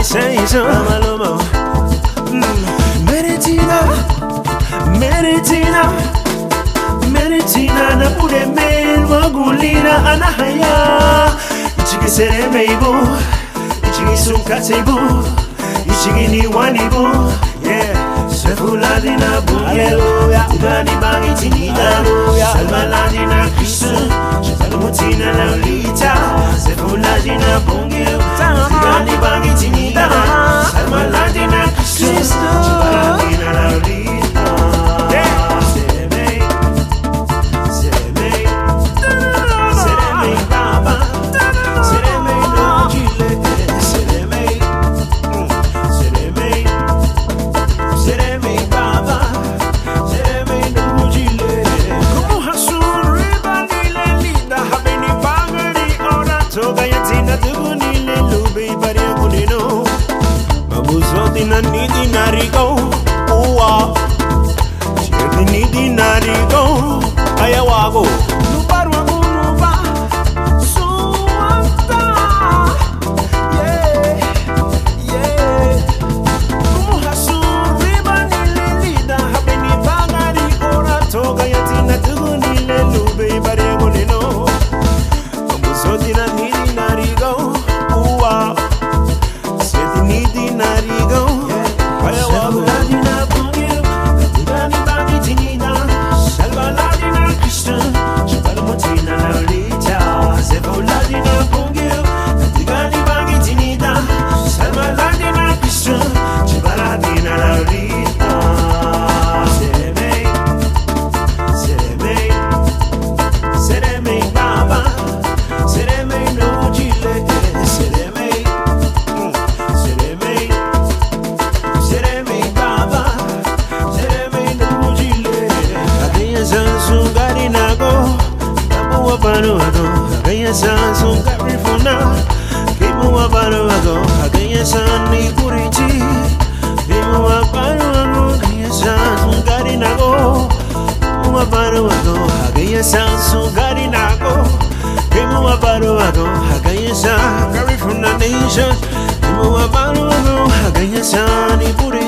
say so. Meritina, Meritina, Meritina, na pure men wagulina anahaya. Ichigi sere meibo, ichigi sunkatebo, ichigi ni wanibo, yeah. Sefuladina Hallelujah. Ugani bangi tinida, Salmaladina Kristu, Chipalamutina Laulita, Sefuladina Bongil, Ugani bangi tinida, Salmaladina Kristu, Chipaladina Laulita. Sereme, Sereme, Sereme Baba, Sereme no Chile, Sereme, Sereme, Sereme Baba, Sereme no Chile. Como hasuri banile linda, habeni bangari ora toga yatina tugunile lube bari agunino. Mabuzotina nidi narigo, uwa. Chedi nidi narigo, ayawago. Nubaru agunuba, suanta. Yeah, yeah. Como hasuri banile linda, habeni bangari ora toga yatina tugunile lube bari agunino. Mabuzotina nidi narigo, uwa. Chedi nidi narigo, ayawago. Sefuladina bongil, Ugani bangi tinida, Salvaladina Kristu, Chipalamutina Laulita. Sefuladina bongil, Ugani bangi tinida, Salvaladina Kristu, Chipaladina Laulita. Sereme, Sereme, Sereme Baba, Sereme no Chile, Sereme, Sereme, Sereme Baba, Sereme no Chile. Agaya Samsung Garinago, Tapu Wabanuago, Agaya Samsung Garifuna, Kimu Wabanuago, Agaya Sani Purichi, Kimu Wabanuago, Agaya Samsung Garinago, Wabanuago, Agaya Samsung Garinago, Kimu Wabanuago, Agaya Sani Garifuna Nation, Kimu Wabanuago, Agaya Sani Purichi.